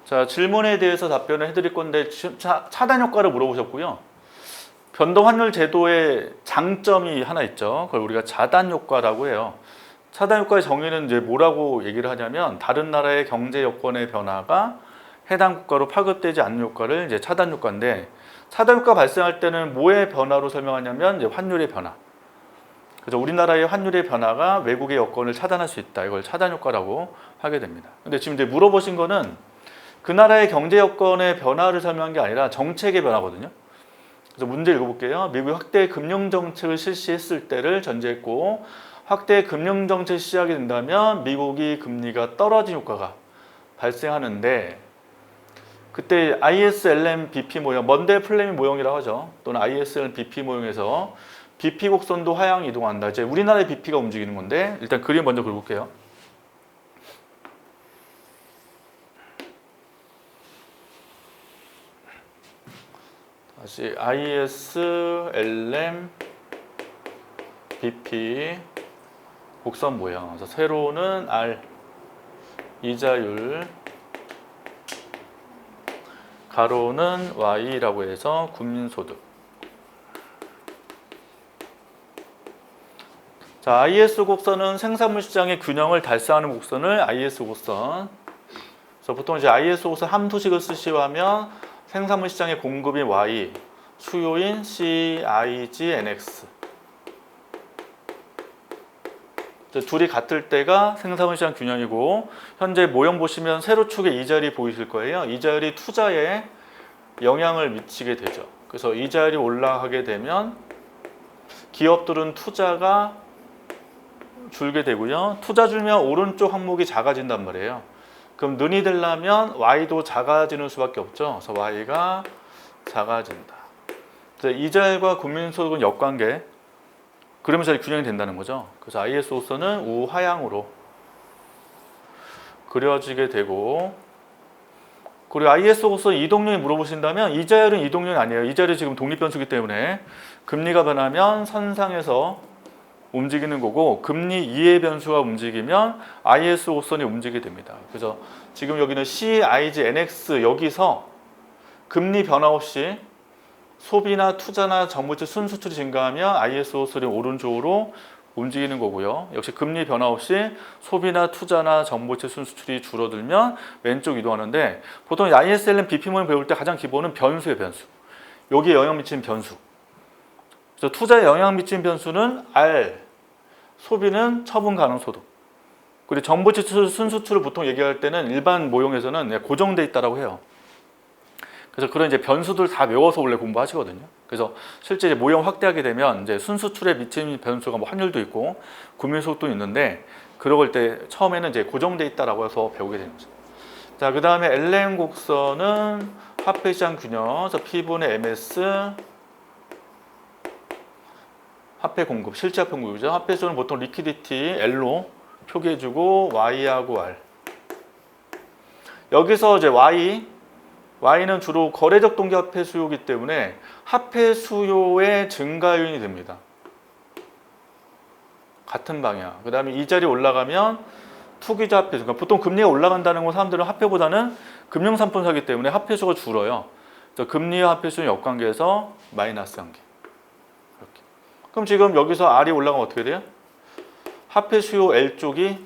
자, 질문에 대해서 답변을 해드릴 건데 차단 효과를 물어보셨고요. 변동 환율 제도의 장점이 하나 있죠. 그걸 우리가 자단 효과라고 해요. 차단 효과의 정의는 이제 뭐라고 얘기를 하냐면 다른 나라의 경제 여건의 변화가 해당 국가로 파급되지 않는 효과를 이제 차단 효과인데, 차단 효과 발생할 때는 뭐의 변화로 설명하냐면 이제 환율의 변화. 그래서 우리나라의 환율의 변화가 외국의 여건을 차단할 수 있다. 이걸 차단 효과라고 하게 됩니다. 근데 지금 이제 물어보신 거는 그 나라의 경제 여건의 변화를 설명한 게 아니라 정책의 변화거든요. 그래서 문제 읽어볼게요. 미국이 확대 금융 정책을 실시했을 때를 전제했고, 확대 금융 정책을 시작이 된다면 미국이 금리가 떨어진 효과가 발생하는데, 그때 ISLM BP 모형, 먼데 플레밍 모형이라고 하죠. 또는 ISLM BP 모형에서 BP 곡선도 하향 이동한다. 이제 우리나라의 BP가 움직이는 건데, 일단 그림 먼저 그려볼게요. 다시 ISLM BP 곡선 모형. 그래서 세로는 R 이자율, 가로는 Y라고 해서 국민소득. 자, IS 곡선은 생산물 시장의 균형을 달성하는 곡선을 IS 곡선. 그래서 보통 이제 IS 곡선 함수식을 쓰시하면 생산물 시장의 공급인 Y, 수요인 C, I, G, NX. 둘이 같을 때가 생산물 시장 균형이고, 현재 모형 보시면 세로축에 이자율이 보이실 거예요. 이자율이 투자에 영향을 미치게 되죠. 그래서 이자율이 올라가게 되면 기업들은 투자가 줄게 되고요. 투자 줄면 오른쪽 항목이 작아진단 말이에요. 그럼 는이 되려면 Y도 작아지는 수밖에 없죠. 그래서 Y가 작아진다. 이자율과 국민소득은 역관계. 그러면서 균형이 된다는 거죠. 그래서 IS 곡선은 우하향으로 그려지게 되고, 그리고 IS 곡선 이동률이 물어보신다면 이자율은 이동률이 아니에요. 이자율이 지금 독립변수기 때문에 금리가 변하면 선상에서 움직이는 거고, 금리 이해 변수가 움직이면 IS 곡선이 움직이게 됩니다. 그래서 지금 여기는 C, I, G, NX 여기서 금리 변화 없이 소비나 투자나 정부채 순수출이 증가하면 IS 곡선이 오른쪽으로 움직이는 거고요. 역시 금리 변화 없이 소비나 투자나 정부채 순수출이 줄어들면 왼쪽 이동하는데, 보통 ISLM BP 모형 배울 때 가장 기본은 변수예요, 변수. 여기에 영향 미치는 변수. 그래서 투자에 영향 미치는 변수는 R, 소비는 처분 가능 소득. 그리고 정부채 순수출을 보통 얘기할 때는 일반 모형에서는 고정돼 있다라고 해요. 그래서 그런 이제 변수들 다 외워서 원래 공부하시거든요. 그래서 실제 이제 모형 확대하게 되면 이제 순수출에 미치는 변수가 뭐 환율도 있고 국민소득도 있는데, 그럴 때 처음에는 이제 고정돼 있다라고 해서 배우게 되는 거죠. 자, 그 다음에 LM 곡선은 화폐시장 균형, 그래서 P분의 MS 화폐 공급, 실제 화폐 공급이죠. 화폐 수는 보통 리퀴디티 L로 표기해주고 Y하고 R. 여기서 이제 Y는 주로 거래적 동기 화폐 수요이기 때문에 화폐 수요의 증가 요인이 됩니다. 같은 방향. 그 다음에 이자리 올라가면 투기자 화폐 수. 그러니까 보통 금리가 올라간다는 건 사람들은 화폐보다는 금융상품 사기 때문에 화폐 수가 줄어요. 그래서 금리와 화폐 수는 역관계에서 마이너스 관계. 이렇게. 그럼 지금 여기서 R이 올라가면 어떻게 돼요? 화폐 수요 L 쪽이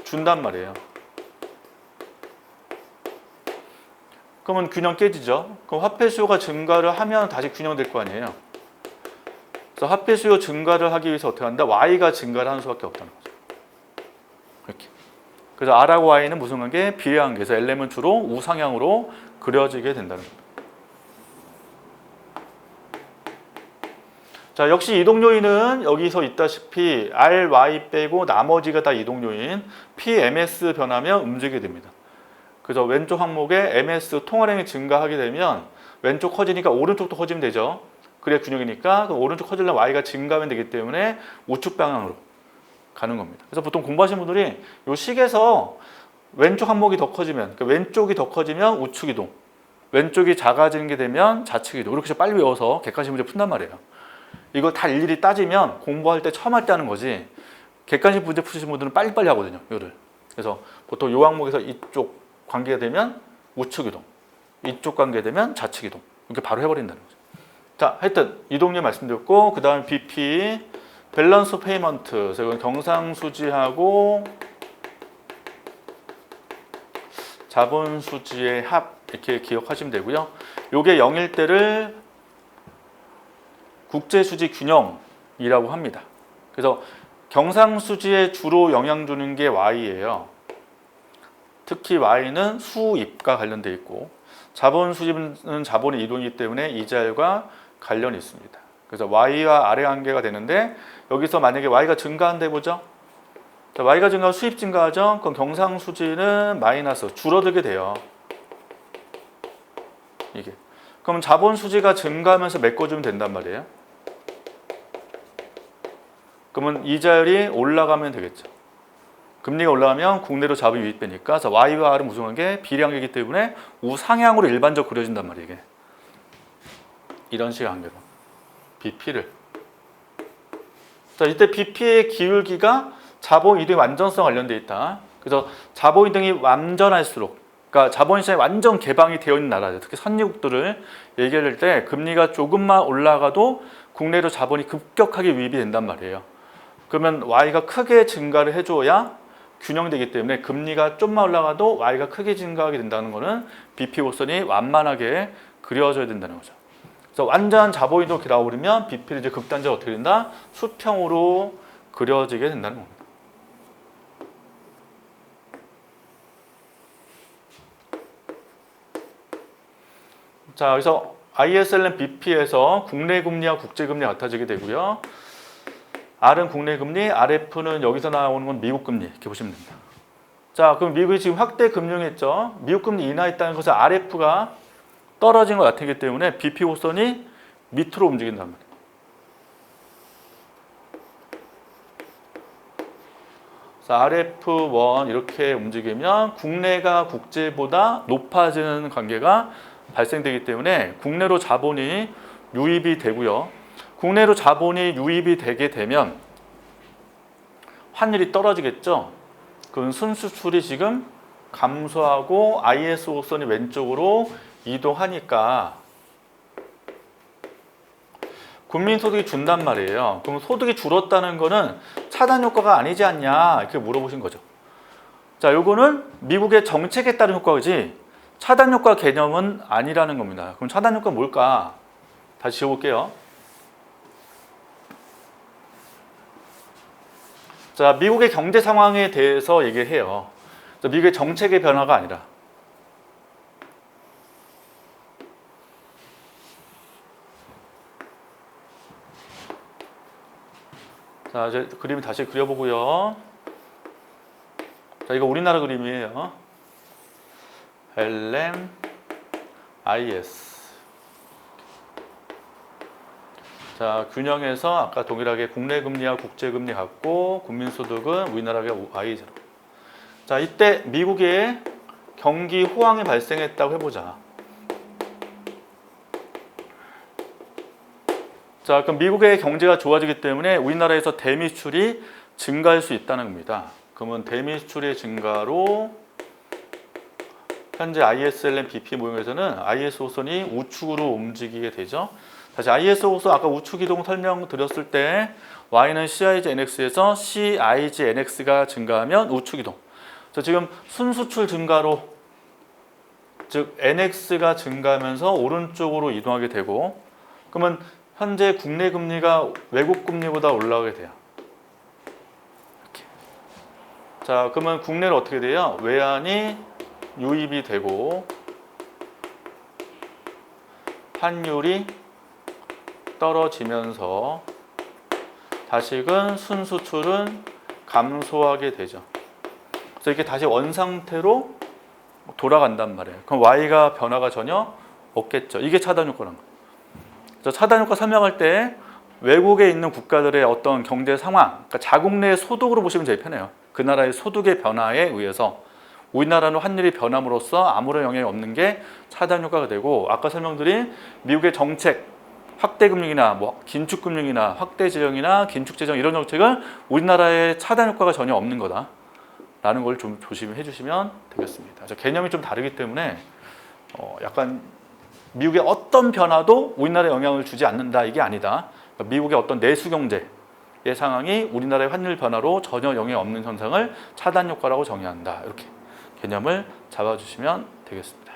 준단 말이에요. 그러면 균형 깨지죠. 그럼 화폐 수요가 증가를 하면 다시 균형될 거 아니에요. 그래서 화폐 수요 증가를 하기 위해서 어떻게 한다? Y가 증가를 하는 수밖에 없다는 거죠. 이렇게. 그래서 R하고 Y는 무슨 관계? 비례관계에서 LM은 주로 우상향으로 그려지게 된다는 겁니다. 자, 역시 이동 요인은 여기서 있다시피 R, Y 빼고 나머지가 다 이동 요인. PMS 변하면 움직이게 됩니다. 그래서 왼쪽 항목에 MS 통화량이 증가하게 되면 왼쪽 커지니까 오른쪽도 커지면 되죠. 그래야 균형이니까 그럼 오른쪽 커지려면 Y가 증가하면 되기 때문에 우측 방향으로 가는 겁니다. 그래서 보통 공부하시는 분들이 이 식에서 왼쪽 항목이 더 커지면, 그러니까 왼쪽이 더 커지면 우측 이동, 왼쪽이 작아지는 게 되면 좌측 이동, 이렇게 빨리 외워서 객관식 문제 푼단 말이에요. 이걸 다 일일이 따지면 공부할 때 처음 할 때 하는 거지, 객관식 문제 푸시는 분들은 빨리빨리 하거든요. 이거를. 그래서 보통 이 항목에서 이쪽 관계가 되면 우측 이동, 이쪽 관계가 되면 좌측 이동. 이렇게 바로 해버린다는 거죠. 자, 하여튼 이동률 말씀드렸고 그 다음에 BP, 밸런스 페이먼트. 이건 경상수지하고 자본수지의 합 이렇게 기억하시면 되고요. 요게 0일 때를 국제수지 균형이라고 합니다. 그래서 경상수지에 주로 영향 주는 게 Y예요. 특히 Y는 수입과 관련돼 있고 자본수지는 자본의 이동이기 때문에 이자율과 관련이 있습니다. 그래서 Y와 아래 관계가 되는데 여기서 만약에 Y가 증가한다 해보죠. 자, Y가 증가하면 수입 증가하죠. 그럼 경상수지는 마이너스 줄어들게 돼요. 이게. 그럼 자본수지가 증가하면서 메꿔주면 된단 말이에요. 그러면 이자율이 올라가면 되겠죠. 금리가 올라가면 국내로 자본이 유입되니까 Y와 R은 무슨 관계? 비례관계이기 때문에 우상향으로 일반적으로 그려진단 말이에요. 이게. 이런 식의 관계로. BP를. 자, 이때 BP의 기울기가 자본 이동의 완전성 관련돼 있다. 그래서 자본 이동이 완전할수록, 그러니까 자본시장이 완전 개방이 되어 있는 나라들, 특히 선진국들을 얘기할 때 금리가 조금만 올라가도 국내로 자본이 급격하게 유입이 된단 말이에요. 그러면 Y가 크게 증가를 해줘야 균형되기 때문에 금리가 좀만 올라가도 Y가 크게 증가하게 된다는 것은 BP 곡선이 완만하게 그려져야 된다는 거죠. 그래서 완전 자본이동 이렇게 나오려면 BP를 이제 극단적으로 어떻게 된다? 수평으로 그려지게 된다는 겁니다. 자, 그래서 ISLN BP에서 국내 금리와 국제 금리가 같아지게 되고요. R은 국내 금리, RF는 여기서 나오는 건 미국 금리 이렇게 보시면 됩니다. 자, 그럼 미국이 지금 확대 금융했죠. 미국 금리 인하했다는 것은 RF가 떨어진 것 같기 때문에 BP 곡선이 밑으로 움직인단 말이에요. RF1 이렇게 움직이면 국내가 국제보다 높아지는 관계가 발생되기 때문에 국내로 자본이 유입이 되고요. 국내로 자본이 유입이 되게 되면 환율이 떨어지겠죠. 그럼 순수출이 지금 감소하고 IS 곡선이 왼쪽으로 이동하니까 국민소득이 준단 말이에요. 그럼 소득이 줄었다는 거는 차단 효과가 아니지 않냐 이렇게 물어보신 거죠. 자, 요거는 미국의 정책에 따른 효과지 차단 효과 개념은 아니라는 겁니다. 그럼 차단 효과 뭘까? 다시 지워볼게요. 자, 미국의 경제 상황에 대해서 얘기해요. 미국의 정책의 변화가 아니라. 자, 이제 그림을 다시 그려보고요. 자, 이거 우리나라 그림이에요. LM, IS. 자, 균형에서 아까 동일하게 국내 금리와 국제 금리 같고 국민소득은 우리나라가 Y0. 자, 이때 미국에 경기 호황이 발생했다고 해보자. 자, 그럼 미국의 경제가 좋아지기 때문에 우리나라에서 대미수출이 증가할 수 있다는 겁니다. 그러면 대미수출의 증가로 현재 ISLN BP 모형에서는 IS 곡선이 우측으로 움직이게 되죠. 다시 IS 곡선 아까 우측 이동 설명드렸을 때 Y는 CIG NX에서 CIG NX가 증가하면 우측 이동. 자, 지금 순수출 증가로 즉 NX가 증가하면서 오른쪽으로 이동하게 되고 그러면 현재 국내 금리가 외국 금리보다 올라가게 돼요. 이렇게. 자, 그러면 국내는 어떻게 돼요? 외환이 유입이 되고 환율이 떨어지면서 다시금 순수출은 감소하게 되죠. 그래서 이렇게 다시 원상태로 돌아간단 말이에요. 그럼 Y가 변화가 전혀 없겠죠. 이게 차단 효과라는 거예요. 차단 효과 설명할 때 외국에 있는 국가들의 어떤 경제 상황, 그러니까 자국 내 소득으로 보시면 제일 편해요. 그 나라의 소득의 변화에 의해서 우리나라는 환율이 변함으로써 아무런 영향이 없는 게 차단 효과가 되고 아까 설명드린 미국의 정책, 확대 금융이나 뭐 긴축 금융이나 확대 재정이나 긴축 재정 이런 정책은 우리나라에 차단 효과가 전혀 없는 거다. 라는 걸 좀 조심해 주시면 되겠습니다. 개념이 좀 다르기 때문에 약간 미국의 어떤 변화도 우리나라에 영향을 주지 않는다 이게 아니다. 그러니까 미국의 어떤 내수 경제의 상황이 우리나라의 환율 변화로 전혀 영향 없는 현상을 차단 효과라고 정의한다. 이렇게 개념을 잡아주시면 되겠습니다.